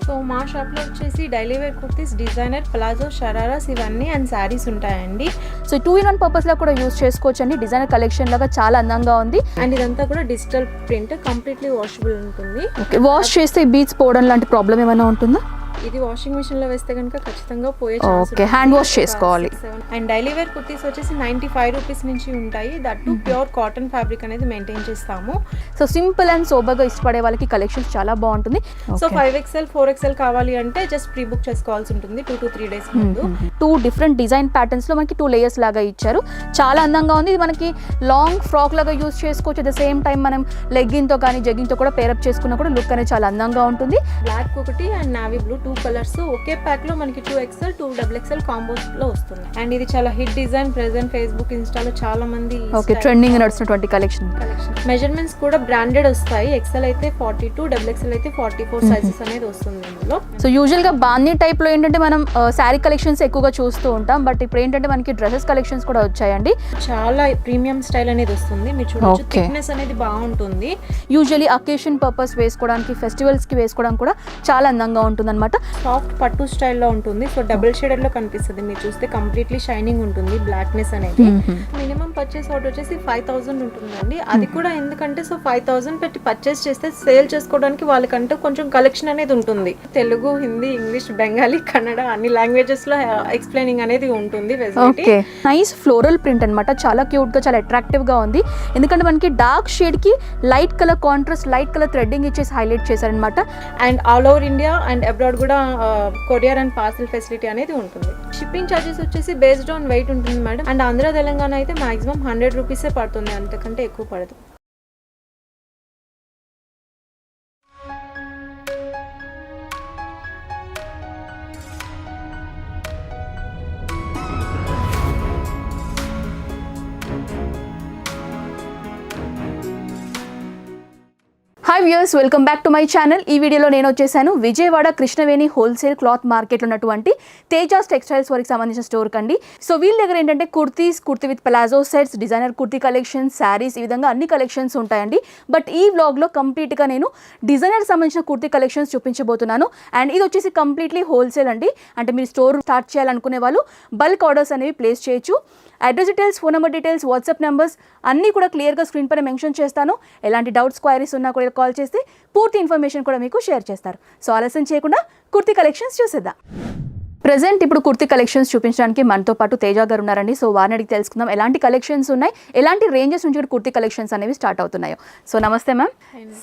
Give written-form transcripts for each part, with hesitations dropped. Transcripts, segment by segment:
So మా షాప్లో వచ్చేసి daily wear kurtis, designer, palazzo, shararas ఇవన్నీ అండ్ శారీస్ ఉంటాయండి. సో 2-in-1 పర్పస్లో కూడా యూస్ చేసుకోవచ్చు అండి. డిజైనర్ కలెక్షన్ లాగా చాలా అందంగా ఉంది. అండ్ ఇదంతా కూడా డిజిటల్ ప్రింట్, కంప్లీట్లీ వాషబుల్ ఉంటుంది. ఓకే, వాష్ చేస్తే బీట్స్ పోవడం లాంటి ప్రాబ్లం ఏమైనా ఉంటుందా? ఇది వాషింగ్ మిషన్ లో వేస్తే కనుక ఖచ్చితంగా పోయే ఓకే, హ్యాండ్ వాష్ చేసుకోవాలి. అండ్ డైలీ వేర్ కుర్తీస్ వచ్చేసి 95 రూపీస్ నుంచి ఉంటాయి. దట్టు ప్యూర్ కాటన్ ఫ్యాబ్రిక్ అనేది మెయింటైన్ చేస్తాము. సో సింపుల్ అండ్ సోబర్గా ఇష్టపడే వాళ్ళకి కలెక్షన్స్ చాలా బాగుంటుంది. సో 5XL 4XL కావాలి అంటే జస్ట్ ప్రీ బుక్ చేసుకోవాల్సి ఉంటుంది 2 to 3 days ముందు. 2 డిఫరెంట్ డిజైన్ ప్యాటర్న్స్ లో మనకి 2 లేయర్స్ లాగా ఇచ్చారు. చాలా అందంగా ఉంది. ఇది మనకి లాంగ్ ఫ్రాక్ లాగా యూస్ చేసుకోవచ్చు. అట్ ద సేమ్ టైం మనం లెగ్గిన్ తో కానీ జగ్గింగ్ తో కూడా పేరప్ చేసుకున్నా కూడా లుక్ అనేది చాలా అందంగా ఉంటుంది. బ్లాక్ ఒకటి and navy blue 2 colours okay pack లో మనకి 2XL 2XXL కాంబోస్ లో వస్తుంది. అండ్ ఇది చాలా హిట్ డిజైన్. ప్రెసెంట్ ఫేస్బుక్, ఇన్స్టాలో చాలా మంది ట్రెండింగ్ నడుస్తున్నటువంటి కలెక్షన్. మెజర్మెంట్స్ కూడా బ్రాండెడ్ వస్తాయి. XL అయితే 42, XXL అయితే 44 సైజెస్ అనేది వస్తుంది ఇందులో. సో యూజువల్ గా బాందీ టైప్ లో ఏంటంటే మనం శారీ కలెక్షన్స్ ఎక్కువగా చూస్తూ ఉంటాం. బట్ ఇప్పుడు ఏంటంటే మనకి డ్రెస్సెస్ కలెక్షన్స్ కూడా వచ్చాయండి. చాలా ప్రీమియం స్టైల్ అనేది వస్తుంది. మీరు చూడొచ్చు, థిక్నెస్ అనేది బాగుంటుంది. యూజువల్లీ అకేషన్ పర్పస్ వేసుకోవడానికి, ఫెస్టివల్స్ కి వేసుకోవడానికి కూడా చాలా అందంగా ఉంటుంది అనమాట. సాఫ్ట్ పట్టు స్టైల్లో ఉంటుంది. సో డబుల్ షేడెడ్ లో కనిపిస్తుంది. మీరు చూస్తే కంప్లీట్లీ షైనింగ్ ఉంటుంది. బ్లాక్నెస్ అనేది మినిమం పర్చేస్ ఆర్డర్ వచ్చేసి 5000 ఉంటుందండి. అది కూడా ఎందుకంటే సో 5000 పెట్టి పర్చేస్ చేస్తే సేల్ చేసుకోవడానికి వాళ్ళకంటే కొంచెం కలెక్షన్ అనేది ఉంటుంది. తెలుగు, హిందీ, ఇంగ్లీష్, బెంగాలీ, కన్నడ అన్ని లాంగ్వేజెస్ లో ఎక్స్ప్లెయినింగ్ అనేది ఉంటుంది. నైస్ ఫ్లోరల్ ప్రింట్ అనమాట. చాలా క్యూట్ గా, చాలా అట్రాక్టివ్ గా ఉంది. ఎందుకంటే మనకి డార్క్ షేడ్ కి light colour contrast, light colour threading ఇచ్చేసి హైలైట్ చేశారనమాట. And all over India and abroad కూడా కొరియర్ అండ్ పార్సల్ ఫెసిలిటీ అనేది ఉంటుంది. షిప్పింగ్ ఛార్జెస్ వచ్చేసి బేస్డ్ ఆన్ వెయిట్ ఉంటుంది మేడం. అండ్ ఆంధ్ర తెలంగాణ అయితే మాక్సిమం 100 రూపీసే పడుతుంది, అంతకంటే ఎక్కువ పడదు. Hi viewers, welcome back to my channel. ఈ వీడియోలో నేను వచ్చేసాను విజయవాడ కృష్ణవేణి హోల్సేల్ క్లాత్ మార్కెట్లో ఉన్నటువంటి తేజాస్ టెక్స్టైల్స్ వరకు సంబంధించిన స్టోర్ కండి. సో వీళ్ళ దగ్గర ఏంటంటే kurtis, kurti with palazzo sets, designer kurti collections, saris, ఈ విధంగా అన్ని కలెక్షన్స్ ఉంటాయండి. బట్ ఈ వ్లాగ్లో కంప్లీట్గా నేను డిజైనర్ సంబంధించిన కుర్తీ కలెక్షన్స్ చూపించబోతున్నాను. అండ్ ఇది వచ్చేసి కంప్లీట్లీ హోల్సేల్ అండి. అంటే మీరు స్టోర్ స్టార్ట్ చేయాలనుకునే వాళ్ళు బల్క్ ఆర్డర్స్ అనేవి ప్లేస్ చేయొచ్చు. Address details, phone number details, WhatsApp numbers అన్నీ కూడా క్లియర్గా స్క్రీన్ పైన మెన్షన్ చేస్తాను. ఎలాంటి డౌట్స్, క్వైరీస్ ఉన్నా కూడా కాల్ చేస్తే పూర్తి ఇన్ఫర్మేషన్ కూడా మీకు షేర్ చేస్తారు. సో ఆలస్యం చేయకుండా కుర్తీ కలెక్షన్స్ చూసేద్దాం. ప్రెజెంట్ ఇప్పుడు కుర్తీ కలెక్షన్స్ చూపించడానికి మనతో పాటు తేజ గారు ఉన్నారండి. సో వారిని అడిగి తెలుసుకుందాం ఎలాంటి కలెక్షన్స్ ఉన్నాయి, ఎలాంటి రేంజెస్ నుంచి కూడా కుర్తీ కలెక్షన్స్ అనేవి స్టార్ట్ అవుతున్నాయో. సో నమస్తే మ్యామ్.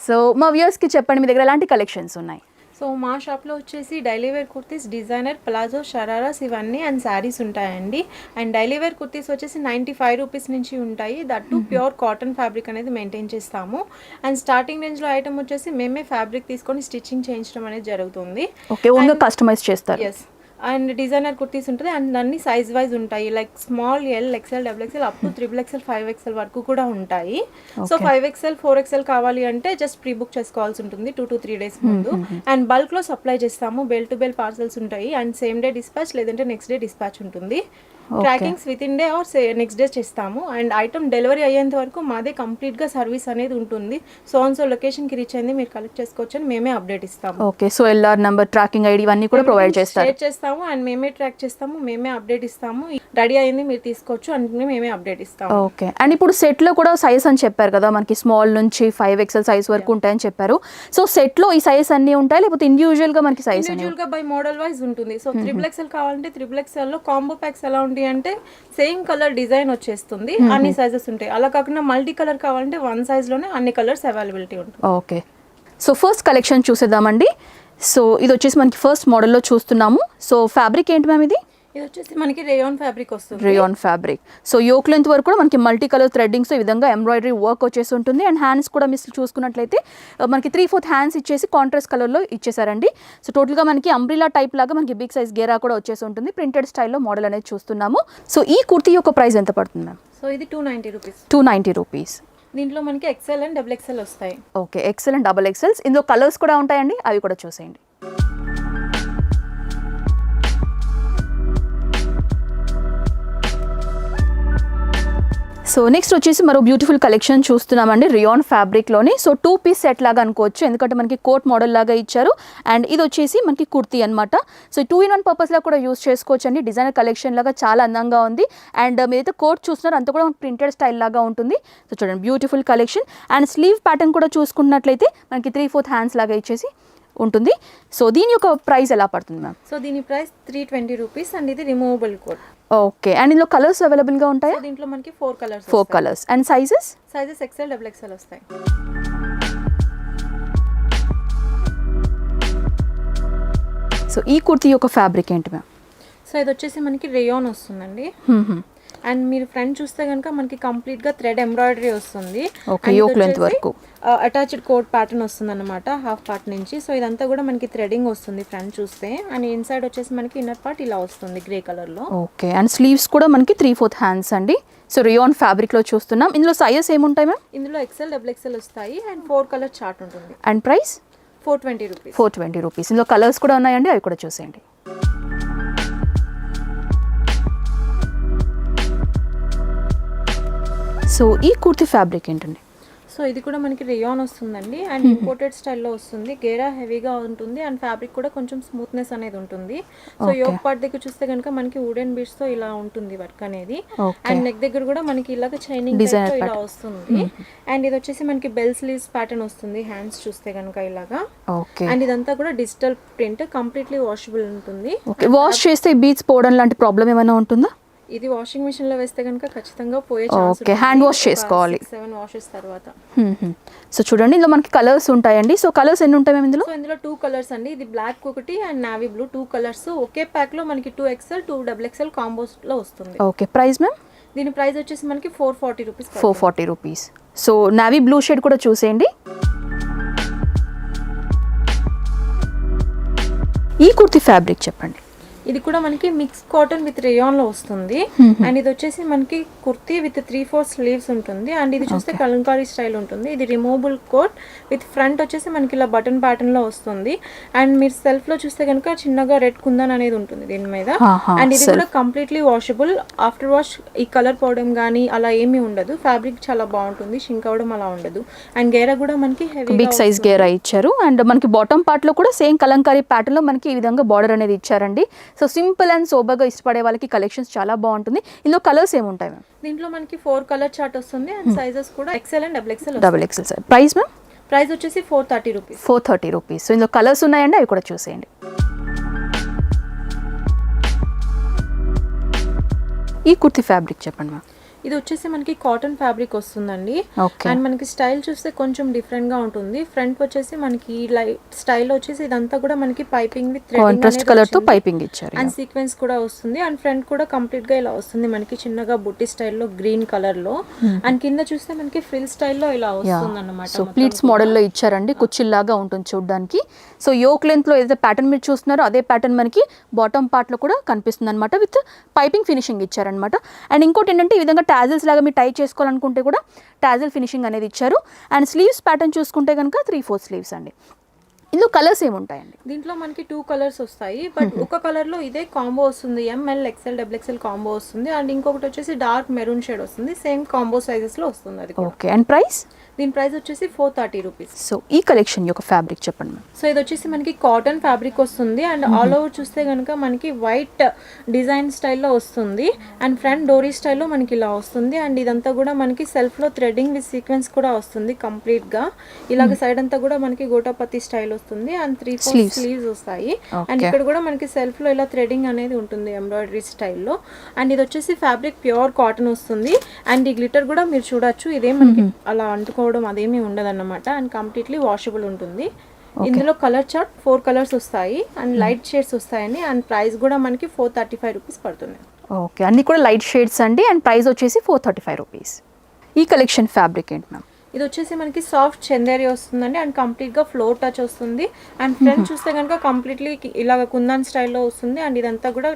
సో మా వ్యూయర్స్కి చెప్పండి, మీ దగ్గర ఎలాంటి కలెక్షన్స్ ఉన్నాయి? సో మా షాప్లో వచ్చేసి daily wear kurtis, designer, palazzo, shararas ఇవన్నీ అండ్ శారీస్ ఉంటాయండి. అండ్ డైలీ వేర్ కుర్తీస్ వచ్చేసి 95 రూపీస్ నుంచి ఉంటాయి. దట్టు ప్యూర్ కాటన్ ఫ్యాబ్రిక్ అనేది మెయింటైన్ చేస్తాము. అండ్ స్టార్టింగ్ రేంజ్లో ఐటమ్ వచ్చేసి మేమే ఫ్యాబ్రిక్ తీసుకొని స్టిచ్చింగ్ చేయించడం అనేది జరుగుతుంది. ఓకే, ఓన్గా కస్టమైజ్ చేస్తారు. ఎస్. అండ్ డిజైనర్ కుర్తీస్ ఉంటుంది. అండ్ అన్ని సైజ్ వైజ్ ఉంటాయి. Like small, L, XL, XXL up to 3XL 5XL వరకు కూడా ఉంటాయి. సో 5XL 4XL కావాలి అంటే జస్ట్ ప్రీ బుక్ చేసుకోవాల్సి ఉంటుంది 2 to 3 days ముందు. అండ్ బల్క్ లో సప్లై చేస్తాము. బెల్ టు బెల్ పార్సల్స్ ఉంటాయి. అండ్ సేమ్ డే డిస్పాచ్ లేదంటే నెక్స్ట్ డే డిస్పాచ్ ఉంటుంది. Trackings with in day or next day చేస్తాము. అండ్ ఐటమ్ డెలివరీ అయ్యేంత వరకు మాదే కంప్లీట్ గా సర్వీస్ అనేది ఉంటుంది. సో లొకేషన్ కి రీచ్ అయింది, మీరు కలెక్ట్ చేసుకోవచ్చు అని మేమే అప్డేట్ ఇస్తాము. Okay, so LR number, tracking ID ఇవన్నీ కూడా ప్రొవైడ్ చేస్తారు. అండ్ మేమే ట్రాక్ చేస్తాము, మేమే అప్డేట్ ఇస్తాము. రెడీ అయింది మీరు తీసుకోవచ్చు అంటే మేమే అప్డేట్ ఇస్తాము. ఓకే. అండ్ ఇప్పుడు సెట్ లో కూడా సైజ్ అని చెప్పారు కదా, మనకి స్మాల్ నుంచి 5XL సైజ్ వరకు ఉంటాయని చెప్పారు. సో సెట్ లో ఈ సైజ్ అన్ని ఉంటాయి, లేకపోతే ఇండివిజువల్ గా మనకి సైజ్ ఇండివిజువల్ గా బై మోడల్ వైజ్ ఉంటుంది. సో 3XL కావాలంటే 3XL లో కాంబో ప్యాక్స్ ఎలా ఉంటాయి అంటే సేమ్ కలర్ డిజైన్ వచ్చేస్తుంది. అన్ని సైజెస్ ఉంటాయి. అలా కాకుండా మల్టీ కలర్ కావాలంటే 1 సైజ్ లోనే అన్ని కలర్స్ అవైలబిలిటీ ఉంటుంది. ఓకే, సో ఫస్ట్ కలెక్షన్ చూసేద్దామండి. సో ఇది వచ్చేసి మనకి ఫస్ట్ మోడల్లో చూస్తున్నాము. సో ఫ్యాబ్రిక్ ఏంటి మ్యామ్ ఇది? ఇది వచ్చేసి మనకి రేయాన్ ఫ్యాబ్రిక్ వస్తుంది. Rayon fabric. So yoke length వరకు కూడా మనకి మల్టీ కలర్ థ్రెడ్డింగ్స్ ఈ విధంగా ఎంబ్రాయిడరీ వర్క్ వచ్చేసి ఉంటుంది. అండ్ హ్యాండ్స్ కూడా మీరు చూసుకున్నట్లయితే మనకి 3/4 హ్యాండ్స్ ఇచ్చేసి కాంట్రాస్ట్ కలర్లో ఇచ్చేసారండి. సో టోటల్గా మనకి అంబ్రిలా టైప్ లాగా మనకి బిగ్ సైజ్ గేరా కూడా వచ్చేసి ఉంటుంది. ప్రింటెడ్ స్టైల్లో మోడల్ అనేది చూస్తున్నాము. సో ఈ కుర్తీ యొక్క ప్రైస్ ఎంత పడుతుంది మ్యామ్? సో ఇది 290 రూపీస్. 290 రూపీస్. దీంట్లో మనకి XL అండ్ XXL వస్తాయి. Okay, XL and XXL. ఇందులో కలర్స్ కూడా ఉంటాయండి, అవి కూడా చూసేయండి. సో నెక్స్ట్ వచ్చేసి మరో బ్యూటిఫుల్ కలెక్షన్ చూస్తున్నామండి రియాన్ ఫ్యాబ్రిక్లోని. సో 2 పీస్ సెట్ లాగా అనుకోవచ్చు, ఎందుకంటే మనకి కోట్ మోడల్ లాగా ఇచ్చారు. అండ్ ఇది వచ్చేసి మనకి కుర్తీ అనమాట. సో 2-in-1 పర్పస్లో కూడా యూస్ చేసుకోవచ్చు అండి. డిజైనర్ కలెక్షన్ లాగా చాలా అందంగా ఉంది. అండ్ మీరైతే కోట్ చూస్తున్నారు అంతా కూడా ప్రింటెడ్ స్టైల్ లాగా ఉంటుంది. సో చూడండి beautiful collection. And slew pattern కూడా చూసుకున్నట్లయితే మనకి 3/4 హ్యాండ్స్ లాగా ఇచ్చేసి ఉంటుంది. సో దీని యొక్క ప్రైస్ ఎలా పడుతుంది మ్యామ్? సో దీని ప్రైస్ 320 రూపీస్ అండ్ ఇది రిమూవబుల్ కోట్. ఓకే. అండ్ ఇందులో కలర్స్ అవైలబుల్గా ఉంటాయా? దీంట్లో మనకి 4 colours. 4 colours. And sizes XL XXL వస్తాయి. సో ఈ కుర్తీ యొక్క ఫ్యాబ్రిక్ ఏంటి మ్యామ్? సో ఇది వచ్చేసి మనకి రేయాన్ వస్తుందండి. అండ్ మీరు ఫ్రంట్ చూస్తే కనుక మనకి కంప్లీట్ గా థ్రెడ్ ఎంబ్రాయిడరీ వస్తుంది. ఓకే, యోక్ లెంత్ వరకు అటాచ్డ్ కోట్ ప్యాటర్న్ వస్తుంది అనమాట హాఫ్ పార్ట్ నుంచి. సో ఇదంతా కూడా మనకి థ్రెడింగ్ వస్తుంది ఫ్రంట్ చూస్తే. అండ్ ఇన్సైడ్ వచ్చేసి మనకి ఇన్నర్ పార్ట్ ఇలా వస్తుంది గ్రే కలర్ లో. ఓకే. అండ్ స్లీవ్స్ కూడా మనకి 3/4 హ్యాండ్స్ అండి. సో రియాన్ ఫ్యాబ్రిక్ లో చూస్తున్నాం. ఇందులో సైజెస్ ఏముంటాయి మ్యామ్? ఇందులో XL XXL వస్తాయి అండ్ 4 కలర్ చార్ట్ ఉంటుంది. And price 420 rupees. 420 రూపీస్. ఇందులో కలర్స్ కూడా ఉన్నాయండి, అవి కూడా చూసేయండి. సో ఈ కుర్తీ ఫ్యాబ్రిక్ ఏంటండి? సో ఇది కూడా మనకి రియాన్ వస్తుందండి అండ్ ఇంపోర్టెడ్ స్టైల్లో వస్తుంది. గేరా హెవీగా ఉంటుంది అండ్ ఫ్యాబ్రిక్ కూడా కొంచెం స్మూత్నెస్ అనేది ఉంటుంది. సో యోక్ పార్ట్ దగ్గర చూస్తే కనుక మనకి వుడెన్ బీడ్స్ తో ఇలా ఉంటుంది వర్క్ అనేది. అండ్ నెక్ దగ్గర కూడా మనకి ఇలాగ చైనింగ్ డిజైన్ ఇలా వస్తుంది. అండ్ ఇది వచ్చేసి మనకి బెల్ స్లీవ్స్ ప్యాటర్న్ వస్తుంది. హ్యాండ్స్ చూస్తే కనుక ఇలాగా. అండ్ ఇదంతా కూడా డిజిటల్ ప్రింట్, కంప్లీట్లీ వాషబుల్ ఉంటుంది. వాష్ చేస్తే బీడ్స్ పోవడం లాంటి ప్రాబ్లం ఏమైనా ఉంటుందా? ఇది వాషింగ్ మెషిన్ లో వేస్తే కనుక ఖచ్చితంగా పోయే ఛాన్స్ ఉంటుంది. హ్యాండ్ వాష్ చేసుకోవాలి 7 వాషెస్ తర్వాత. సో చూడండి ఇందులో మనకి కలర్స్ ఉంటాయండి. సో కలర్స్ ఎన్ని ఉంటాయి మేము ఇందులో? సో ఇందులో 2 కలర్స్ అండి. ఇది బ్లాక్ ఒకటి and navy blue, 2 colours okay pack లో మనకి 2XL 2XXL కాంబోస్ లో వస్తుంది. ఓకే. Price ma'am? దీని ప్రైస్ వచ్చేసి మనకి 440 rupees. 440 rupees. So navy blue shade కూడా చూసేయండి. ఈ కుర్తీ ఫ్యాబ్రిక్ చెప్పండి. ఇది కూడా మనకి మిక్స్ కాటన్ విత్ రేయాన్ లో వస్తుంది. అండ్ ఇది వచ్చేసి మనకి కుర్తీ విత్ 3/4 స్లీవ్స్ ఉంటుంది. అండ్ ఇది చూస్తే కలంకారీ స్టైల్ ఉంటుంది. ఇది రిమూవబుల్ కోట్ విత్ ఫ్రంట్ వచ్చేసి మనకి ఇలా బటన్ ప్యాటర్న్ లో వస్తుంది. అండ్ మీరు సెల్ఫ్ లో చూస్తే కనుక చిన్నగా రెడ్ కుందన్ అనేది ఉంటుంది దీని మీద. అండ్ ఇది కూడా కంప్లీట్లీ వాషబుల్. ఆఫ్టర్ వాష్ ఈ కలర్ పోవడం కానీ అలా ఏమీ ఉండదు. ఫ్యాబ్రిక్ చాలా బాగుంటుంది, షింక్ అవడం అలా ఉండదు. అండ్ గేరా కూడా మనకి హెవీ బిగ్ సైజ్ గేరా ఇచ్చారు. అండ్ మనకి బాటమ్ పార్ట్ లో కూడా సేమ్ కలంకారీ ప్యాటర్న్ లో మనకి ఈ విధంగా బార్డర్ అనేది ఇచ్చారండి. సో సింపుల్ అండ్ సోబర్గా ఇష్టపడే వాళ్ళకి కలెక్షన్స్ చాలా బాగుంటుంది. ఇందులో కలర్స్ ఏముంటాయి మ్యామ్? దీంట్లో మనకి 4 కలర్ చార్ట్ వస్తుంది అండ్ సైజెస్ కూడా XL and XXL. XXL. Price ma'am? Price వచ్చేసి 430 రూపీస్. 430 రూపీస్. సో ఇందులో కలర్స్ ఉన్నాయండి, అవి కూడా చూసేయండి. ఈ కుర్తీ ఫ్యాబ్రిక్ చెప్పండి మ్యామ్. ఇది వచ్చేసి మనకి కాటన్ ఫ్యాబ్రిక్ వస్తుందండి. అండ్ మనకి స్టైల్ చూస్తే కొంచెం డిఫరెంట్ గా ఉంటుంది. ఫ్రంట్ వచ్చేసి మనకి స్టైల్ వచ్చేసి ఇదంతా కూడా మనకి పైపింగ్ విత్ కాంట్రాస్ట్ కలర్ తో పైపింగ్ ఇచ్చారు. అండ్ సీక్వెన్స్ కూడా వస్తుంది. అండ్ ఫ్రంట్ కూడా కంప్లీట్ గా ఇలా వస్తుంది మనకి చిన్నగా బుట్టి స్టైల్లో గ్రీన్ కలర్ లో. అండ్ కింద చూస్తే మనకి ఫ్రిల్ స్టైల్లో ఇలా వస్తుంది అన్నమాట. సో ప్లీట్స్ మోడల్ లో ఇచ్చారండి, కుచ్చిల్లాగా ఉంటుంది చూడడానికి. సో యోక్ లెంత్ లో ఏదైతే ప్యాటర్న్ మీరు చూస్తున్నారో అదే ప్యాటర్న్ మనకి బాటమ్ పార్ట్ లో కూడా కనిపిస్తుంది అనమాట. విత్ పైపింగ్ ఫినిషింగ్ ఇచ్చారనమాట. అండ్ ఇంకోటి ఏంటంటే ఈ విధంగా టాజిల్స్ లాగా మీరు టై చేసుకోవాలనుకుంటే కూడా టాజిల్ ఫినిషింగ్ అనేది ఇచ్చారు. అండ్ స్లీవ్స్ ప్యాటర్న్ చూసుకుంటే కనుక 3/4 స్లీవ్స్ అండి. ఇందులో కలర్స్ ఏముంటాయండి? దీంట్లో మనకి 2 కలర్స్ వస్తాయి. బట్ ఒక కలర్ లో ఇదే కాంబో వస్తుంది. ML XL XXL కాంబో వస్తుంది. అండ్ ఇంకొకటి వచ్చేసి డార్క్ మెరూన్ షేడ్ వస్తుంది. సేమ్ కాంబో సైజెస్ లో వస్తుంది అది. ఓకే. And price? దీని ప్రైస్ వచ్చేసి 430 రూపీస్. సో ఈ కలెక్షన్ యొక్క ఫ్యాబ్రిక్ చెప్పండి. సో ఇది వచ్చేసి మనకి కాటన్ ఫ్యాబ్రిక్ వస్తుంది. అండ్ ఆల్ ఓవర్ చూస్తే కనుక మనకి వైట్ డిజైన్ స్టైల్లో వస్తుంది. అండ్ ఫ్రంట్ డోరీ స్టైల్లో మనకి ఇలా వస్తుంది. అండ్ ఇదంతా కూడా మనకి సెల్ఫ్ లో థ్రెడింగ్ విత్ సీక్వెన్స్ కూడా వస్తుంది కంప్లీట్ గా. ఇలాగ సైడ్ అంతా కూడా మనకి గోటాపతి స్టైల్ వస్తుంది. అండ్ 3/4 స్లీవ్స్ వస్తాయి. అండ్ ఇక్కడ కూడా మనకి సెల్ఫ్ లో ఇలా థ్రెడింగ్ అనేది ఉంటుంది ఎంబ్రాయిడరీ స్టైల్లో. అండ్ ఇది వచ్చేసి ఫ్యాబ్రిక్ ప్యూర్ కాటన్ వస్తుంది. అండ్ ఈ గ్లిటర్ కూడా మీరు చూడొచ్చు, ఇదే మనకి అలా అంటుకోవడం అదేమీ ఉండదన్నమాట. అండ్ కంప్లీట్లీ వాషబుల్ ఉంటుంది. ఇందులో కలర్ చార్ట్ 4 కలర్స్ వస్తాయి అండ్ లైట్ షేడ్స్ వస్తాయండి. అండ్ ప్రైస్ కూడా మనకి 435 రూపీస్ పడుతుంది. ఓకే. అన్ని కూడా లైట్ షేడ్స్ అండి. అండ్ ప్రైస్ వచ్చేసి 435 రూపీస్. ఈ కలెక్షన్ ఫ్యాబ్రిక్ ఏంటి మ్యామ్? ఇది వచ్చేసి మనకి సాఫ్ట్ చందేరి వస్తుందండి. అండ్ కంప్లీట్ గా ఫ్లోర్ టచ్ వస్తుంది. అండ్ ఫ్రంట్ చూస్తే కనుక కంప్లీట్లీ ఇలాగ కుందన్ స్టైల్లో వస్తుంది. అండ్ ఇదంతా కూడా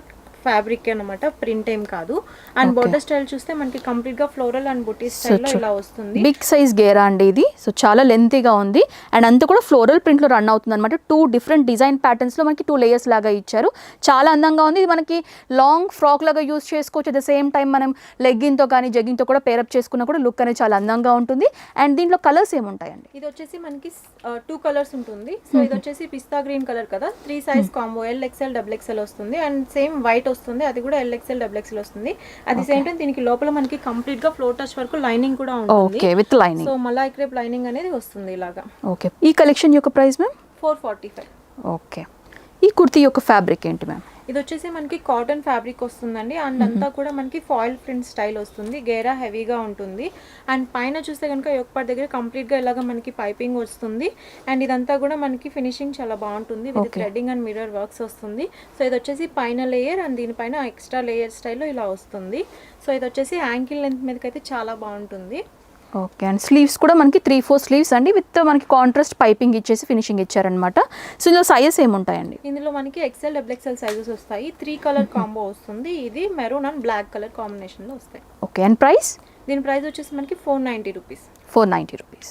ఫ్యాబ్రిక్ అన్నమాట, ప్రింట్ ఏం కాదు. అండ్ బోర్డర్ స్టైల్ చూస్తే మనకి కంప్లీట్ గా ఫ్లోరల్ అండ్ బుటీ స్టైల్లో ఇలా వస్తుంది. బిగ్ సైజ్ గేరా అండి ఇది. సో చాలా లెంతీగా ఉంది అండ్ అంతా కూడా ఫ్లోరల్ ప్రింట్ లో రన్ అవుతుంది అనమాట. 2 డిఫరెంట్ డిజైన్ ప్యాటర్న్స్ లో మనకి 2 లేయర్స్ లాగా ఇచ్చారు. చాలా అందంగా ఉంది. ఇది మనకి లాంగ్ ఫ్రాక్ లాగా యూస్ చేసుకోవచ్చు. అట్ ద సేమ్ టైం మనం లెగ్గిన్ తో కానీ జగ్గింగ్ తో కూడా పేరప్ చేసుకున్నా కూడా లుక్ అనేది చాలా అందంగా ఉంటుంది. అండ్ దీంట్లో కలర్స్ ఏముంటాయండి? ఇది వచ్చేసి మనకి 2 కలర్స్ ఉంటుంది. సో ఇది వచ్చేసి పిస్తా గ్రీన్ కలర్ కదా, 3 సైజ్ కాంబో LXL XXL వస్తుంది. అండ్ సేమ్ వైట్ వస్తుంది, అది కూడా LXL XXL వస్తుంది. అది సేమ్ టైం దీనికి లోపల మనకి కంప్లీట్ గా ఫ్లోర్ టచ్ వరకు లైనింగ్ కూడా ఉంటుంది. Okay, with lining. So Malay crepe lining అనేది వస్తుంది ఇలాగా. ఓకే, ఈ కలెక్షన్ యొక్క ప్రైస్ మ్యామ్? 445. ఓకే, ఈ కుర్తీ యొక్క ఫ్యాబ్రిక్ ఏంటి మ్యామ్? ఇది వచ్చేసి మనకి కాటన్ ఫ్యాబ్రిక్ వస్తుందండి. అండ్ అంతా కూడా మనకి ఫాయిల్ ప్రింట్ స్టైల్ వస్తుంది. గేరా హెవీగా ఉంటుంది. అండ్ పైన చూస్తే కనుక యోక్ దగ్గర కంప్లీట్ గా ఇలాగా మనకి పైపింగ్ వస్తుంది. అండ్ ఇదంతా కూడా మనకి ఫినిషింగ్ చాలా బాగుంటుంది. With threading and mirror works వస్తుంది. సో ఇది వచ్చేసి పైన లేయర్ అండ్ దీనిపైన ఎక్స్ట్రా లేయర్ స్టైల్లో ఇలా వస్తుంది. సో ఇది వచ్చేసి యాంకిల్ లెంత్ మీదకైతే చాలా బాగుంటుంది. ఓకే, అండ్ స్లీవ్స్ కూడా మనకి 3-4 స్లీవ్స్ అండి, విత్ మనకి కాంట్రాస్ట్ పైపింగ్ ఇచ్చేసి ఫినిషింగ్ ఇచ్చారనమాట. సో ఇందులో సైజెస్ ఏముంటాయండి? ఇందులో మనకి XL XXL సైజెస్ వస్తాయి. 3 కలర్ కాంబో వస్తుంది. ఇది maroon and black colour combination లో వస్తాయి. Okay, and price? దీని ప్రైస్ వచ్చేసి మనకి 490 రూపీస్. 490 రూపీస్.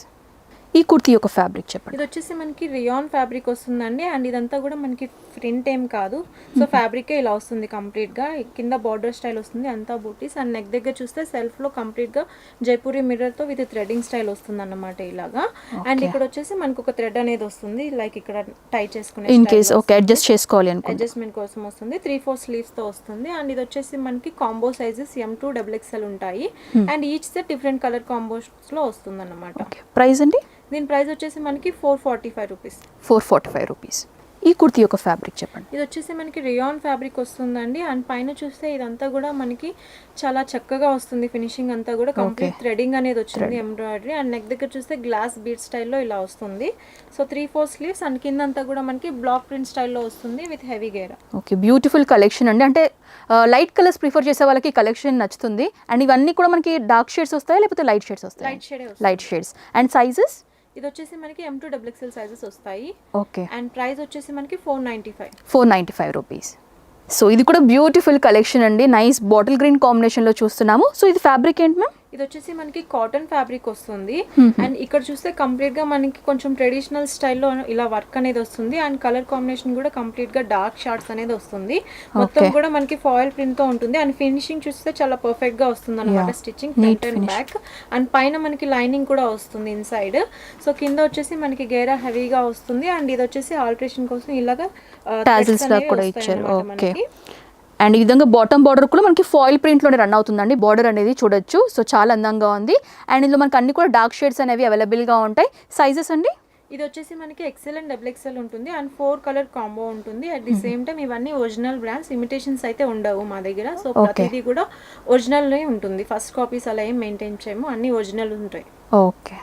ఈ కుర్తీ యొక్క ఫ్యాబ్రిక్ చెప్పండి. ఇది వచ్చేసి మనకి రియాన్ ఫ్యాబ్రిక్ వస్తుందండి. అండ్ ఇదంతా కూడా మనకి ప్రింట్ ఏం కాదు. సో ఫ్యాబ్రికే ఇలా వస్తుంది కంప్లీట్ గా. కింద బార్డర్ స్టైల్ వస్తుంది, అంతా బూటీస్. అండ్ నెక్ దగ్గర చూస్తే సెల్ఫ్ లో కంప్లీట్ గా జైపూరి మిర్రర్ తో విత్ థ్రెడింగ్ స్టైల్ వస్తుంది అన్నమాట ఇలాగా. అండ్ ఇక్కడ వచ్చేసి మనకు ఒక థ్రెడ్ అనేది వస్తుంది, లైక్ ఇక్కడ టై చేసుకునే ఇన్ కేస్ ఓకే అడ్జస్ట్ చేసుకోవాలి అనుకో అడ్జస్ట్మెంట్ కోసం వస్తుంది. 3-4 స్లీవ్స్ తో వస్తుంది. అండ్ ఇది వచ్చేసి మనకి కాంబో సైజెస్ M2 XXL ఉంటాయి. And each set different colour combos లో వస్తుంది అన్నమాట. ప్రైస్ అండి? దీని ప్రైస్ వచ్చేసి మనకి 445 రూపీస్. 445 రూపీస్. ఈ కుర్తీ యొక్క ఫ్యాబ్రిక్ చెప్పండి. ఇది వచ్చేసి మనకి రియాన్ ఫ్యాబ్రిక్ వస్తుందండి. అండ్ పైన చూస్తే ఇదంతా కూడా మనకి చాలా చక్కగా వస్తుంది. ఫినిషింగ్ అంతా కూడా కంప్లీట్ థ్రెడింగ్ అనేది వచ్చింది, ఎంబ్రాయిడరీ. అండ్ నెక్ దగ్గర చూస్తే గ్లాస్ బీడ్ స్టైల్లో ఇలా వస్తుంది. సో 3-4 స్లీవ్స్ అండ్ కింద అంతా కూడా మనకి బ్లాక్ ప్రింట్ స్టైల్లో వస్తుంది విత్ హెవీ గేరా. ఓకే, బ్యూటిఫుల్ కలెక్షన్ అండి. అంటే లైట్ కలర్స్ ప్రిఫర్ చేసే వాళ్ళకి కలెక్షన్ నచ్చుతుంది. అండ్ ఇవన్నీ కూడా మనకి డార్క్ షేడ్స్ వస్తాయి లేకపోతే లైట్ షేడ్స్ వస్తాయి? Light shades. And sizes? ఇది వచ్చేసి మనకి M2 XXL సైజెస్ వస్తాయి. ఓకే, అండ్ ప్రైస్ వచ్చేసి మనకి 495. 495 రూపీస్. సో ఇది కూడా బ్యూటిఫుల్ కలెక్షన్ అండి. నైస్ బాటిల్ గ్రీన్ కాంబినేషన్లో చూస్తున్నాము. సో ఇది ఫ్యాబ్రిక్ ఏంటి మ్యామ్? ఇది వచ్చేసి మనకి కాటన్ ఫ్యాబ్రిక్ వస్తుంది. అండ్ ఇక్కడ చూస్తే కంప్లీట్ గా మనకి కొంచెం ట్రెడిషనల్ స్టైల్లో ఇలా వర్క్ అనేది వస్తుంది. అండ్ కలర్ కాంబినేషన్ కూడా కంప్లీట్ గా డార్క్ షార్ట్స్ అనేది వస్తుంది. మొత్తం కూడా మనకి ఫాయిల్ ప్రింట్ తో ఉంటుంది. అండ్ ఫినిషింగ్ చూస్తే చాలా పర్ఫెక్ట్ గా వస్తుంది అనమాట. Stitching front and back. And పైన మనకి లైనింగ్ కూడా వస్తుంది ఇన్సైడ్. సో కింద వచ్చేసి మనకి గేరా హెవీగా వస్తుంది. అండ్ ఇది వచ్చేసి ఆల్టరేషన్ కోసం ఇలాగా టాజిల్స్ కూడా ఇచ్చారు. ఓకే, అండ్ ఈ విధంగా బాటమ్ బార్డర్ కూడా మనకి ఫాయిల్ ప్రింట్లోనే రన్ అవుతుందండి. బార్డర్ అనేది చూడొచ్చు. సో చాలా అందంగా ఉంది. అండ్ ఇందులో మనకి అన్ని కూడా డార్క్ షేడ్స్ అనేవి అవైలబుల్గా ఉంటాయి. సైజెస్ అండి? ఇది వచ్చేసి మనకి XL అండ్ XXL ఉంటుంది. అండ్ 4 కలర్ కాంబో ఉంటుంది. అట్ ది సేమ్ టైం ఇవన్నీ ఒరిజినల్ బ్రాండ్స్, ఇమిటేషన్స్ అయితే ఉండవు మా దగ్గర. సో ప్రతిదీ కూడా ఒరిజినల్ ఉంటుంది. ఫస్ట్ కాపీస్ అలా ఏం మెయింటైన్ చేయము, అన్ని ఒరిజినల్ ఉంటాయి. ఓకే,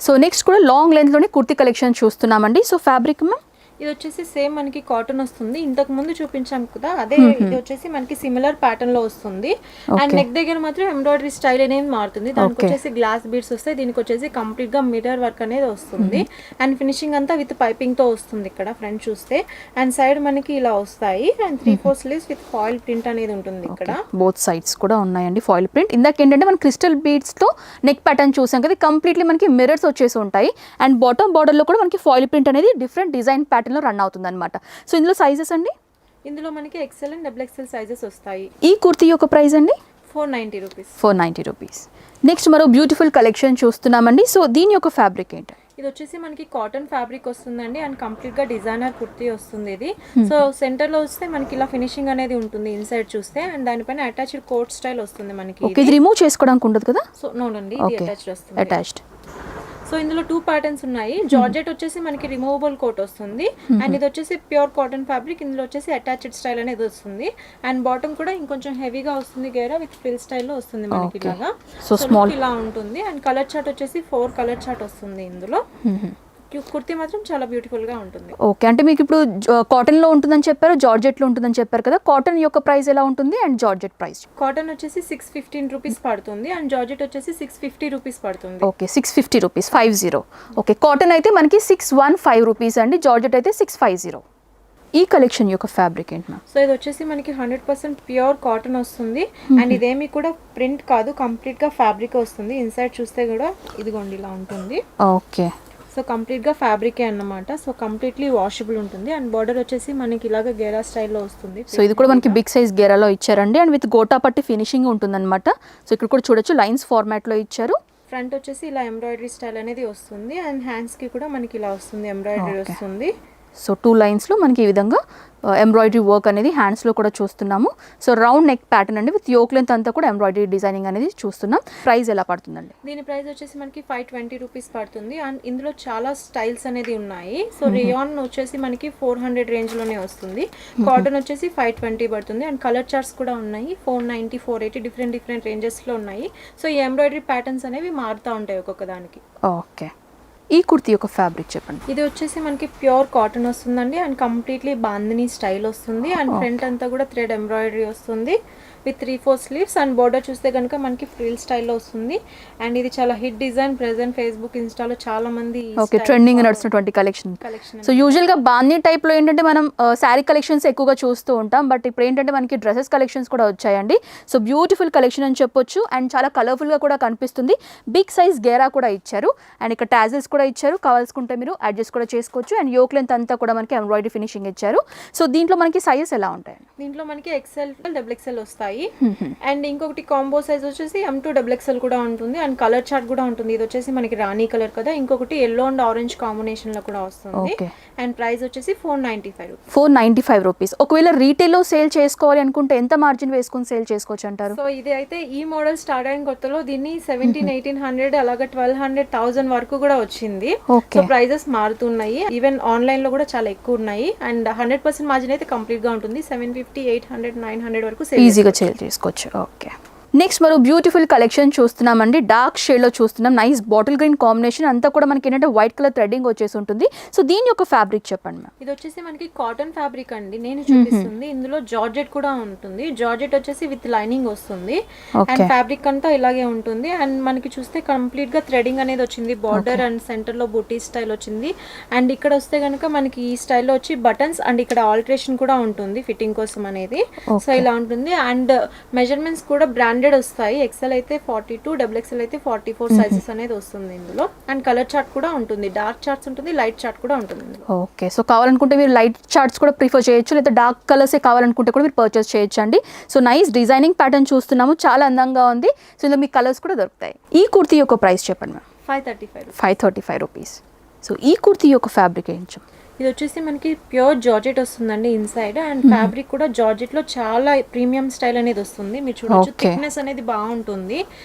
సో నెక్స్ట్ కూడా లాంగ్ లెంత్లోనే కుర్తీ కలెక్షన్ చూస్తున్నామండి. So fabric ma'am? ఇది వచ్చేసి సేమ్ మనకి కాటన్ వస్తుంది. ఇంతకు ముందు చూపించాం కదా అదే. ఇది వచ్చేసి మనకి సిమిలర్ ప్యాటర్న్ లో వస్తుంది. అండ్ నెక్ దగ్గర మాత్రం ఎంబ్రాయిడరీ స్టైల్ అనేది మారుతుంది. దానికి వచ్చేసి గ్లాస్ బీడ్స్ వస్తాయి. దీనికి వచ్చేసి కంప్లీట్ గా మిర్రర్ వర్క్ అనేది వస్తుంది. అండ్ ఫినిషింగ్ అంతా విత్ పైపింగ్ తో వస్తుంది ఇక్కడ ఫ్రంట్ చూస్తే. అండ్ సైడ్ మనకి ఇలా వస్తాయి. And 3-4 sleeves with foil print అనేది ఉంటుంది ఇక్కడ. బోత్ సైడ్స్ కూడా ఉన్నాయండి ఫాయిల్ ప్రింట్. ఇందాక ఏంటంటే మన క్రిస్టల్ బీడ్స్ తో నెక్ ప్యాటర్న్ చూసాం కదా, కంప్లీట్లీ మనకి మిర్రర్స్ వచ్చేసి ఉంటాయి. అండ్ బాటమ్ బార్డర్ లో కూడా మనకి ఫాయిల్ ప్రింట్ అనేది డిఫరెంట్ డిజైన్ ప్యాటర్న్ లో రన్ అవుతుంది అనమాట. సో ఇందులో సైజెస్ అండి? ఇందులో మనకి XL అండ్ XXL సైజెస్ వస్తాయి. ఈ కుర్తీ యొక్క ప్రైస్ అండి? 490 రూపీస్. 490 రూపీస్. నెక్స్ట్ మరో బ్యూటిఫుల్ కలెక్షన్ చూస్తున్నామండి. సో దీని యొక్క ఫ్యాబ్రిక్ ఏంటి? ఇది వచ్చేసి మనకి కాటన్ ఫ్యాబ్రిక్ వస్తుందండి. అండ్ కంప్లీట్ గా డిజైనర్ కుర్తీ వస్తుంది ఇది. సో సెంటర్ లో వస్తే మనకి ఇలా ఫినిషింగ్ అనేది ఉంటుంది ఇన్సైడ్ చూస్తే. అండ్ దానిపైన అటాచ్డ్ కోట్ స్టైల్ వస్తుంది మనకి. ఇది రిమూవ్ చేసుకోవడానికి ఉండదు కదా? సో నోనండి, ఇది అటాచ్డ్ వస్తుంది. అటాచ్డ్. సో ఇందులో 2 ప్యాటర్న్స్ ఉన్నాయి. జార్జెట్ వచ్చేసి మనకి రిమూవబుల్ కోట్ వస్తుంది. అండ్ ఇది వచ్చేసి ప్యూర్ కాటన్ ఫ్యాబ్రిక్. ఇందులో వచ్చేసి అటాచ్డ్ స్టైల్ అనేది వస్తుంది. అండ్ బాటమ్ కూడా ఇంకొంచెం హెవీగా వస్తుంది. గేరా విత్ ఫ్రిల్ స్టైల్లో వస్తుంది మనకి ఇలాగా. సో స్మాల్ ఇలా ఉంటుంది. అండ్ కలర్ చార్ట్ వచ్చేసి 4 కలర్ చార్ట్ వస్తుంది ఇందులో. కుర్తీ మాత్రం చాలా బ్యూటిఫుల్ గా ఉంటుంది. ఓకే, అంటే మీకు ఇప్పుడు కాటన్ లో ఉంటుందని చెప్పారు, జార్జెట్ లో ఉంటుందని చెప్పారు కదా. కాటన్ యొక్క ప్రైస్ ఎలా ఉంటుంది అండ్ జార్జెట్ ప్రైస్? కాటన్ వచ్చేసి 615 రూపీస్ పడుతుంది. అండ్ జార్జెట్ వచ్చేసి 650 రూపీస్ పడుతుంది. Okay, 650 rupees 50. ఓకే, కాటన్ అయితే మనకి 615 రూపీస్ అండి, జార్జెట్ అయితే 650. ఈ కలెక్షన్ యొక్క ఫ్యాబ్రిక్ ఏంటి మ్యామ్? సో ఇది వచ్చేసి మనకి 100% ప్యూర్ కాటన్ వస్తుంది అండ్ ఇదేమి కూడా ప్రింట్ కాదు, కంప్లీట్ గా ఫ్యాబ్రిక్ వస్తుంది. ఇన్సైడ్ చూస్తే కూడా ఇదిగోండి ఇలా ఉంటుంది. ఓకే, సో కంప్లీట్ గా ఫ్యాబ్రికే అన్నమాట. సో కంప్లీట్లీ వాషబుల్ ఉంటుంది అండ్ బార్డర్ వచ్చేసి మనకి ఇలాగ గేరా స్టైల్లో వస్తుంది. సో ఇది కూడా మనకి బిగ్ సైజ్ గేరాలో ఇచ్చారండి అండ్ విత్ గోటా పట్టి ఫినిషింగ్ ఉంటుందన్నమాట. సో ఇక్కడ కూడా చూడొచ్చు లైన్స్ ఫార్మాట్ లో ఇచ్చారు. ఫ్రంట్ వచ్చేసి ఇలా ఎంబ్రాయిడరీ స్టైల్ అనేది వస్తుంది అండ్ హ్యాండ్స్ కి కూడా మనకి ఇలా వస్తుంది, ఎంబ్రాయిడరీ వస్తుంది. సో 2 లైన్స్లో మనకి ఈ విధంగా ఎంబ్రాయిడరీ వర్క్ అనేది హ్యాండ్స్లో కూడా చూస్తున్నాము. సో రౌండ్ నెక్ ప్యాటర్న్ అండి విత్ యోక్ లెంత్ అంతా కూడా ఎంబ్రాయిడరీ డిజైనింగ్ అనేది చూస్తున్నాం. ప్రైస్ ఎలా పడుతుందండి? దీని ప్రైస్ వచ్చేసి మనకి 520 రూపీస్ పడుతుంది అండ్ ఇందులో చాలా స్టైల్స్ అనేది ఉన్నాయి. సో రియాన్ వచ్చేసి మనకి 400 రేంజ్లోనే వస్తుంది, కాటన్ వచ్చేసి 520 పడుతుంది అండ్ కలర్ చార్ట్స్ కూడా ఉన్నాయి. 490, 480 డిఫరెంట్ రేంజెస్లో ఉన్నాయి. సో ఈ ఎంబ్రాయిడరీ ప్యాటర్న్స్ అనేవి మారుతూ ఉంటాయి ఒక్కొక్క దానికి. ఓకే, ఈ కుర్తీ యొక్క ఫ్యాబ్రిక్ చెప్పండి. ఇది వచ్చేసి మనకి ప్యూర్ కాటన్ వస్తుందండి అండ్ కంప్లీట్లీ బాందిని స్టైల్ వస్తుంది అండ్ ఫ్రంట్ అంతా కూడా థ్రెడ్ ఎంబ్రాయిడరీ వస్తుంది విత్ 3/4 స్లీవ్స్ అండ్ బోర్డర్ చూస్తే కనుక మనకి ఫ్రిల్ స్టైల్లో వస్తుంది అండ్ ఇది చాలా హిట్ డిజైన్. ప్రెసెంట్ ఫేస్బుక్, ఇన్స్టాలో చాలా మంది ఓకే ట్రెండింగ్ నడుస్తున్నటువంటి కలెక్షన్. సో యూజువల్గా బాందీ టైప్లో ఏంటంటే మనం శారీ కలెక్షన్స్ ఎక్కువగా చూస్తూ ఉంటాం, బట్ ఇప్పుడు ఏంటంటే మనకి డ్రెస్సెస్ కలెక్షన్స్ కూడా వచ్చాయండి. సో బ్యూటిఫుల్ కలెక్షన్ అని చెప్పొచ్చు అండ్ చాలా కలర్ఫుల్గా కూడా కనిపిస్తుంది. బిగ్ సైజ్ గేరా కూడా ఇచ్చారు అండ్ ఇక్కడ టాజిల్స్ కూడా ఇచ్చారు, కావాల్సుకుంటే మీరు అడ్జస్ట్ కూడా చేసుకోవచ్చు అండ్ యోక్ లెంత్ అంతా కూడా మనకి ఎంబ్రాయిడరీ ఫినిషింగ్ ఇచ్చారు. సో దీంట్లో మనకి సైజెస్ ఎలా ఉంటాయి? దీంట్లో మనకి XL, XXL వస్తాయి అండ్ ఇంకొకటి కాంబో సైజ్ వచ్చేసి M2 XXL కూడా ఉంటుంది అండ్ కలర్ చార్ట్ కూడా ఉంటుంది. ఇది వచ్చేసి మనకి రాణి కలర్ కదా, ఇంకొకటి ఎల్లో అండ్ ఆరెంజ్ కాంబినేషన్ లో కూడా వస్తుంది అండ్ ప్రైస్ వచ్చేసి 495 రూపీస్. ఒకవేళ రీటైల్లో సేల్ చేసుకోవాలి అనుకుంటే ఎంత మార్జిన్ వేసుకుని సేల్ చేసుకోవచ్చు అంటారు? సో ఇది అయితే ఈ మోడల్ స్టార్ట్ అయిన కొత్తలో దీన్ని 1700-1800 అలాగే 1200-1000 వరకు కూడా వచ్చింది. సో ప్రైజెస్ మారుతున్నాయి, ఈవెన్ ఆన్లైన్ లో కూడా చాలా ఎక్కువ ఉన్నాయి అండ్ 100% మార్జిన్ అయితే కంప్లీట్ గా ఉంటుంది. 750, 800, 900 వరకు ఈజీగా సేల్ చేసుకోవచ్చు. ఓకే, నెక్స్ట్ మనం బ్యూటిఫుల్ కలెక్షన్ చూస్తున్నామండి. డార్క్ షేడ్లో చూస్తున్నాం, నైస్ బాటిల్ గ్రీన్ కాంబినేషన్, అంతా కూడా మనకి ఏంటంటే వైట్ కలర్ థ్రెడ్డింగ్ వచ్చేసి ఉంటుంది. సో దీని యొక్క ఫ్యాబ్రిక్ చెప్పండి మ్యామ్. ఇది వచ్చేసి మనకి కాటన్ ఫ్యాబ్రిక్ అండి, నేను చూపిస్తుంది. ఇందులో జార్జెట్ కూడా ఉంటుంది, జార్జెట్ వచ్చేసి విత్ లైనింగ్ వస్తుంది అండ్ ఫ్యాబ్రిక్ అంతా ఇలాగే ఉంటుంది అండ్ మనకి చూస్తే కంప్లీట్ గా థ్రెడింగ్ అనేది వచ్చింది, బార్డర్ అండ్ సెంటర్ లో బూటీ స్టైల్ వచ్చింది అండ్ ఇక్కడ వస్తే కనుక మనకి ఈ స్టైల్లో వచ్చి బటన్స్ అండ్ ఇక్కడ ఆల్టరేషన్ కూడా ఉంటుంది ఫిట్టింగ్ కోసం అనేది. సో ఇలా ఉంటుంది అండ్ మెజర్మెంట్స్ కూడా బ్రాండెడ్ వస్తాయి. XL అయితే 42, XXL అయితే 44 సైజెస్ అనేది వస్తుంది ఇందులో అండ్ కలర్ చార్ట్ కూడా ఉంటుంది, డార్క్ చార్ట్స్ ఉంటుంది, లైట్ చార్ట్ కూడా ఉంటుంది. ఓకే, సో కావాలనుకుంటే మీరు లైట్ చార్ట్స్ కూడా ప్రిఫర్ చేయొచ్చు, లేదా డార్క్ కలర్సే కావాలనుకుంటే కూడా మీరు పర్చేస్ చేయొచ్చు అండి. సో నైస్ డిజైనింగ్ ప్యాటర్న్ చూస్తున్నాము, చాలా అందంగా ఉంది. సో ఇందులో మీకు కలర్స్ కూడా దొరుకుతాయి. ఈ కుర్తీ యొక్క ప్రైస్ చెప్పండి మ్యామ్. 535 రూపీస్. సో ఈ కుర్తీ యొక్క ఫ్యాబ్రిక్ ఏంటి? ఇది వచ్చేసి మనకి ప్యూర్ జార్జెట్ వస్తుందండి ఇన్సైడ్ అండ్ ఫ్యాబ్రిక్ కూడా జార్జెట్ లో చాలా ప్రీమియం స్టైల్ అనేది వస్తుంది. మీరు చూడొచ్చు థిక్నెస్ అనేది బాగుంటుంది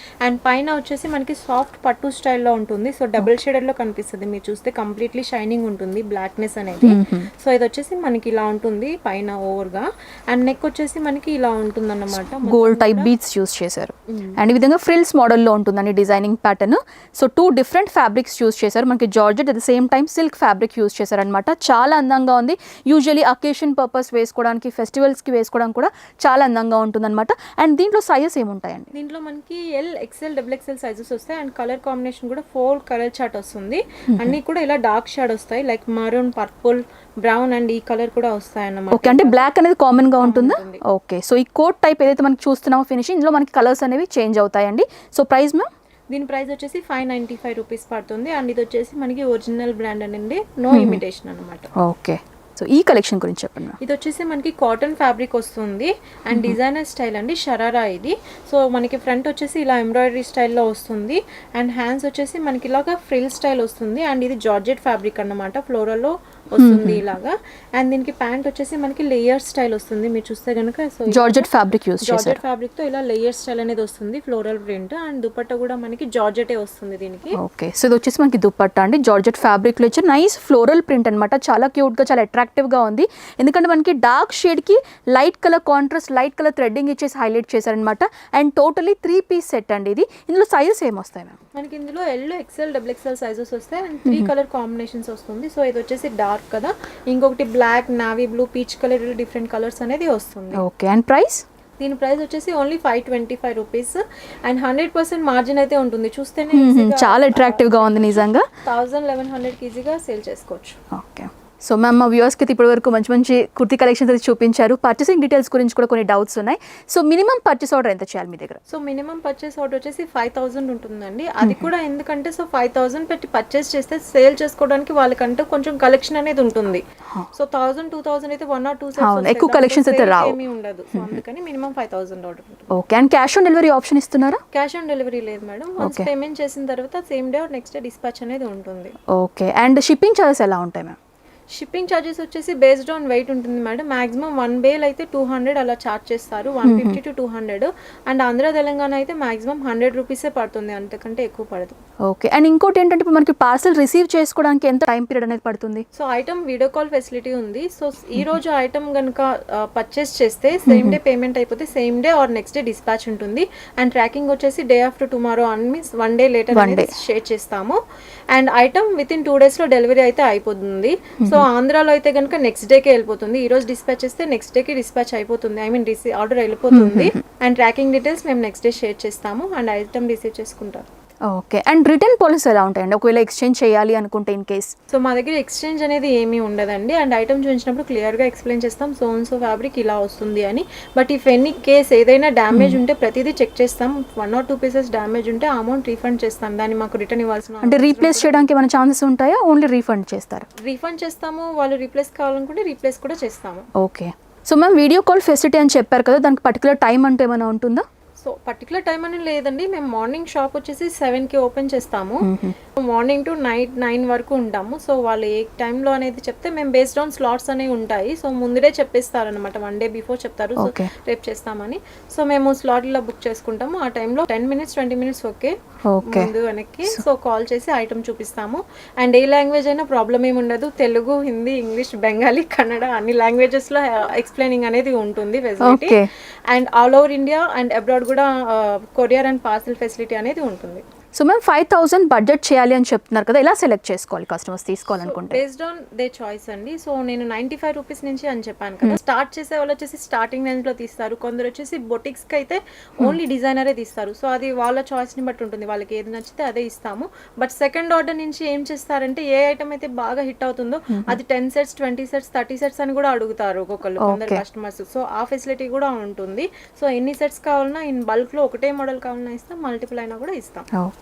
అండ్ పైన వచ్చేసి మనకి సాఫ్ట్ పట్టు స్టైల్లో ఉంటుంది. సో డబుల్ షేడెడ్ లో కనిపిస్తుంది, మీరు చూస్తే కంప్లీట్లీ షైనింగ్ ఉంటుంది, బ్లాక్నెస్ అనేది. సో ఇది వచ్చేసి మనకి ఇలా ఉంటుంది పైన ఓవర్ గా అండ్ నెక్ వచ్చేసి మనకి ఇలా ఉంటుంది అన్నమాట, గోల్డ్ టైప్ బీడ్స్ యూస్ చేశారు అండ్ ఈ విధంగా ఫ్రిల్స్ మోడల్లో ఉంటుందండి designing pattern. So 2 different fabrics use చేశారు, మనకి georgette at the same time silk fabric use చేశారు అనమాట. చాలా అందంగా ఉంది, యూజువల్లీ అకేషన్ పర్పస్ వేసుకోవడానికి, ఫెస్టివల్స్కి వేసుకోవడానికి కూడా చాలా అందంగా ఉంటుందన్నమాట. అండ్ దీంట్లో సైజెస్ ఏముంటాయండి? దీంట్లో మనకి L, XL, XXL సైజెస్ వస్తాయి అండ్ కలర్ కాంబినేషన్ కూడా 4 కలర్ చార్ట్ వస్తుంది. అన్ని కూడా ఇలా డార్క్ షేడ్ వస్తాయి, like maroon, purple, brown and ఈ కలర్ కూడా వస్తాయి అన్నమాట. ఓకే, అంటే బ్లాక్ అనేది కామన్ గా ఉంటుందా? ఓకే, సో ఈ కోట్ టైప్ ఏదైతే మనకి చూస్తున్నామో ఫినిషింగ్, ఇందులో మనకి కలర్స్ అనేవి చేంజ్ అవుతాయండి. So price ma'am? దీని ప్రైస్ వచ్చేసి 595 రూపీస్ పడుతుంది అండ్ ఇది వచ్చేసి మనకి ఒరిజినల్ బ్రాండ్ అండి, నో ఇమిటేషన్ అనమాట. ఓకే, సో ఈ కలెక్షన్ గురించి చెప్పండి. ఇది వచ్చేసి మనకి కాటన్ ఫ్యాబ్రిక్ వస్తుంది అండ్ డిజైనర్ స్టైల్ అండి, షరారా ఇది. సో మనకి ఫ్రంట్ వచ్చేసి ఇలా ఎంబ్రాయిడరీ స్టైల్లో వస్తుంది అండ్ హ్యాండ్స్ వచ్చేసి మనకి ఇలాగా ఫ్రిల్ స్టైల్ వస్తుంది అండ్ ఇది జార్జెట్ ఫ్యాబ్రిక్ అన్నమాట, ఫ్లోరల్లో వస్తుంది ఇలాగా అండ్ దీనికి ప్యాంట్ వచ్చేసి మనకి లేయర్ స్టైల్ వస్తుంది, మీరు చూస్తే కనుక. సో జార్జెట్ ఫ్యాబ్రిక్ యూస్ చేశారు, జార్జెట్ ఫ్యాబ్రిక్ తో ఇలా లేయర్ స్టైల్ అనేది వస్తుంది, ఫ్లోరల్ ప్రింట్ అండ్ దుపట్టా కూడా మనకి జార్జెటే వస్తుంది దీనికి. ఓకే, సో ఇది వచ్చేసి మనకి దుపట్టా అండి, జార్జెట్ ఫ్యాబ్రిక్ లో వచ్చి నైస్ ఫ్లోరల్ ప్రింట్ అనమాట, చాలా క్యూట్ గా, చాలా అట్రాక్టివ్ గా ఉంది. ఎందుకంటే మనకి డార్క్ షేడ్ కి light colour contrast, light colour threading ఇచ్చేసి హైలైట్ చేశారనమాట అండ్ టోటలీ 3 పీస్ సెట్ అండి ఇది. ఇందులో సైజెస్ ఏమొస్తాయి మ్యామ్? మనకి ఇందులో L, XL, XXL సైజెస్ వస్తాయి అండ్ 3 కలర్ కాంబినేషన్స్ వస్తుంది. సో ఇది వచ్చేసి డార్క్ కదా, ఇంకొకటి black, navy blue, peach colour, different colours అనేది వస్తుంది. Okay, and price? దీని ప్రైస్ వచ్చేసి ఓన్లీ 525 రూపీస్ అండ్ 100% మార్జిన్ అయితే ఉంటుంది, చూస్తేనే చాలా అట్రాక్టివ్ గా ఉంది నిజంగా. 1000-1100 ఈజీగా సేల్ చేసుకోవచ్చు. ఓకే, సో మ్యామ్ మా వ్యూవర్స్కి ఇప్పటి వరకు మంచి మంచి కుర్తీ కలెక్షన్స్ అయితే చూపించారు. పర్చేసింగ్ డీటెయిల్స్ గురించి కూడా కొన్ని డౌట్స్ ఉన్నాయి. సో మినిమం పర్చేస్ ఆర్డర్ ఎంత చేయాలి మీ దగ్గర? సో మినిమం పర్చేస్ ఆర్డర్ వచ్చేసి 5,000 ఉంటుందండి. అది కూడా ఎందుకంటే సో 5,000 పెట్టి పర్చేస్ చేస్తే సేల్ చేసుకోవడానికి వాళ్ళకంటూ కొంచెం కలెక్షన్ అనేది ఉంటుంది. సో 1,000 2,000 అయితే 1 or 2 సెట్స్ ఎక్కువ కలెక్షన్స్ అయితే రావు, ఏమీ ఉండదు. సో అందుకని మినిమం 5,000 ఆర్డర్ ఉంటుంది. Okay. And cash on delivery option ఇస్తున్నారా? క్యాష్ ఆన్ డెలివరీ లేదు మేడం. వన్స్ పేమెంట్ చేసిన తర్వాత same day or next day dispatch అనేది ఉంటుంది. ఓకే. అండ్ షిప్పింగ్ చార్జెస్ ఎలా ఉంటాయి మ్యామ్? షిప్పింగ్ ఛార్జెస్ వచ్చేసి బేస్డ్ ఆన్ వెయిట్ ఉంటుంది మేడం. మాక్సిమం 1 బేల్ అయితే 200 అలా ఛార్జ్ చేస్తారు, 150 to 200. అండ్ ఆంధ్ర తెలంగాణ అయితే మాక్సిమం 100 రూపీసే పడుతుంది, అంతకంటే ఎక్కువ పడదు. ఓకే. అండ్ ఇంకోటి ఏంటంటే ఇప్పుడు మనకి పార్సల్ రిసీవ్ చేసుకోవడానికి ఎంత టైం పీరియడ్ అనేది పడుతుంది? So item video call facility ఉంది. సో ఈ రోజు ఐటమ్ కనుక పర్చేస్ చేస్తే సేమ్ డే పేమెంట్ అయిపోతే same day or next day dispatch ఉంటుంది. అండ్ ట్రాకింగ్ వచ్చేసి డే ఆఫ్టర్ టుమారో అని మీన్స్ 1 day లేటర్ షేర్ చేస్తాము. And item with in 2 days లో డెలివరీ అయితే అయిపోతుంది. సో ఆంధ్రాలో అయితే కనుక నెక్స్ట్ డేకే వెళ్ళిపోతుంది. ఈ రోజు డిస్పాచ్ చేస్తే నెక్స్ట్ డేకి డిస్పాచ్ అయిపోతుంది, ఐ మీన్ ఆర్డర్ వెళ్ళిపోతుంది. అండ్ ట్రాకింగ్ డీటెయిల్స్ మేము నెక్స్ట్ డే షేర్ చేస్తాము అండ్ ఐటమ్ రిసీవ్ చేసుకుంటారు. ఓకే. అండ్ రిటర్న్ పాలసీ ఎలా ఉంటాయండి ఒకవేళ ఎక్స్చేంజ్ చేయాలి అనుకుంటే ఇన్ కేస్? సో మా దగ్గర ఎక్స్చేంజ్ అనేది ఏమీ ఉండదండి. అండ్ ఐటమ్ చూపించినప్పుడు క్లియర్గా ఎక్స్ప్లెయిన్ చేస్తాం సో ఫ్యాబ్రిక్ ఇలా వస్తుంది అని. బట్ ఇఫ్ ఎనీ కేస్ ఏదైనా డ్యామేజ్ ఉంటే ప్రతిదీ చెక్ చేస్తాం. 1 or 2 pieces డ్యామేజ్ ఉంటే అమౌంట్ రీఫండ్ చేస్తాం, దాన్ని మాకు రిటర్న్ ఇవ్వాల్సిన. అంటే రీప్లేస్ చేయడానికి ఏమైనా ఛాన్సెస్ ఉంటాయా? ఓన్లీ రీఫండ్ చేస్తారా? రీఫండ్ చేస్తాము, వాళ్ళు రీప్లేస్ కావాలనుకుంటే రీప్లేస్ కూడా చేస్తాము. Okay. So ma'am video call facility అని చెప్పారు కదా, దానికి పర్టికులర్ టైం అంటే ఏమైనా ఉంటుందా? సో పర్టికులర్ టైం అని లేదండి. మేము మార్నింగ్ షాప్ వచ్చేసి 7కి ఓపెన్ చేస్తాము, మార్నింగ్ టు నైట్ 9 వరకు ఉంటాము. సో వాళ్ళు ఏ టైంలో అనేది చెప్తే మేము బేస్డ్ ఆన్ స్లాట్స్ అనేవి ఉంటాయి. సో ముందే చెప్పేస్తారనమాట, 1 day బిఫోర్ చెప్తారు సో రేపు చేస్తామని. సో మేము స్లాట్ ఇలా బుక్ చేసుకుంటాము. ఆ టైంలో 10 minutes 20 minutes ఓకే ముందు వెనక్కి సో కాల్ చేసి ఐటమ్ చూపిస్తాము. అండ్ ఏ లాంగ్వేజ్ అయినా ప్రాబ్లం ఏమి ఉండదు. తెలుగు, హిందీ, ఇంగ్లీష్, బెంగాలీ, కన్నడ అన్ని లాంగ్వేజెస్ లో ఎక్స్ప్లెయినింగ్ అనేది ఉంటుంది facility. And all over India and abroad కూడా కొరియర్ అండ్ పార్సల్ ఫెసిలిటీ అనేది ఉంటుంది. సో మేము 5,000 బడ్జెట్ చేయాలి అని చెప్తున్నారు కదా, ఎలా సెలెక్ట్ చేసుకోవాలి కస్టమర్స్ తీసుకోవాలనుకుంటే? బేస్డ్ ఆన్ దే చాయిస్ అండి. సో నేను 95 రూపీస్ నుంచి అని చెప్పాను కదా. స్టార్ట్ చేసే వాళ్ళు వచ్చేసి స్టార్టింగ్ రేంజ్ లో తీస్తారు, కొందరు వచ్చేసి బొటిక్స్ కి అయితే ఓన్లీ డిజైనరే తీస్తారు. సో అది వాళ్ళ చాయిస్ ని బట్టి ఉంటుంది, వాళ్ళకి ఏది నచ్చితే అదే ఇస్తాము. బట్ సెకండ్ ఆర్డర్ నుంచి ఏం చేస్తారంటే ఏ ఐటమ్ అయితే బాగా హిట్ అవుతుందో అది 10 sets 20 sets 30 sets అని కూడా అడుగుతారు ఒక్కొక్కరు కొందరు కస్టమర్స్. సో ఆ ఫెసిలిటీ కూడా ఉంటుంది. సో ఎన్ని సెట్స్ కావాలన్నా ఇన్ బల్క్ లో ఒకటే మోడల్ కావాలన్నా ఇస్తాం, మల్టిపుల్ అయినా కూడా ఇస్తాం. Okay.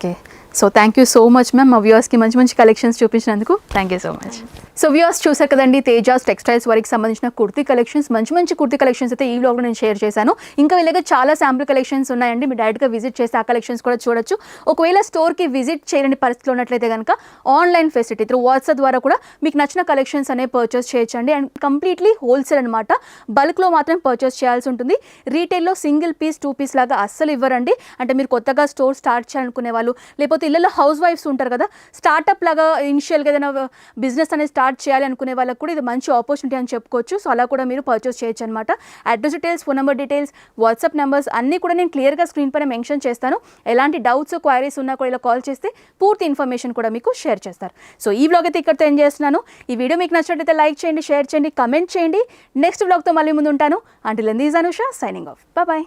So thank you so much ma'am, మా వ్యూవర్స్కి మంచి మంచి కలెక్షన్స్ చూపించినందుకు thank you so much. So viewers చూసారు కదండి, తేజాస్ టెక్స్టైల్స్ వారికి సంబంధించిన కుర్తీ కలెక్షన్స్, మంచి మంచి కుర్తీ కలెక్షన్స్ అయితే ఈ వ్లాగ్లో నేను షేర్ చేశాను. ఇంకా వీళ్ళకి చాలా శాంపుల్ కలెక్షన్స్ ఉన్నాయండి, మీరు డైరెక్ట్గా విజిట్ చేసి ఆ కలెక్షన్స్ కూడా చూడొచ్చు. ఒకవేళ స్టోర్కి విజిట్ చేయని పరిస్థితిలో ఉన్నట్లయితే కనుక ఆన్లైన్ ఫెసిలిటీ త్రూ వాట్సాప్ ద్వారా కూడా మీకు నచ్చిన కలెక్షన్స్ అనేవి పర్చేస్ చేయొచ్చండి. అండ్ కంప్లీట్లీ హోల్సేల్ అనమాట, బల్క్లో మాత్రం పర్చేస్ చేయాల్సి ఉంటుంది. రీటైల్లో సింగిల్ పీస్ 2 piece లాగా అస్సలు ఇవ్వరండి. అంటే మీరు కొత్తగా స్టోర్ స్టార్ట్ చేయాలనుకునే వాళ్ళు, లేకపోతే ఇళ్ళలో హౌస్ వైఫ్స్ ఉంటారు కదా, స్టార్ట్అప్ లాగా ఇనిషియల్గా ఏదైనా బిజినెస్ అనేది స్టార్ట్ చేయాలి అనుకునే వాళ్ళకి కూడా ఇది మంచి ఆపర్చునిటీ అని చెప్పుకోవచ్చు. సో అలా కూడా మీరు పర్చేస్ చేయొచ్చు అనమాట. Address details, phone number details, WhatsApp numbers అన్నీ కూడా నేను క్లియర్గా స్క్రీన్ పైన మెన్షన్ చేస్తాను. ఎలాంటి డౌట్స్ క్వైరీస్ ఉన్నా కూడా ఇలా కాల్ చేస్తే పూర్తి ఇన్ఫర్మేషన్ కూడా మీకు షేర్ చేస్తారు. సో ఈ వ్లాగ్ అయితే ఇక్కడితో ఎండ్ చేస్తున్నాను. ఈ వీడియో మీకు నచ్చినట్లయితే లైక్ చేయండి, షేర్ చేయండి, కమెంట్ చేయండి. నెక్స్ట్ వ్లాగ్తో మళ్ళీ ముందు ఉంటాను. Until then this Anusha signing off. Bye.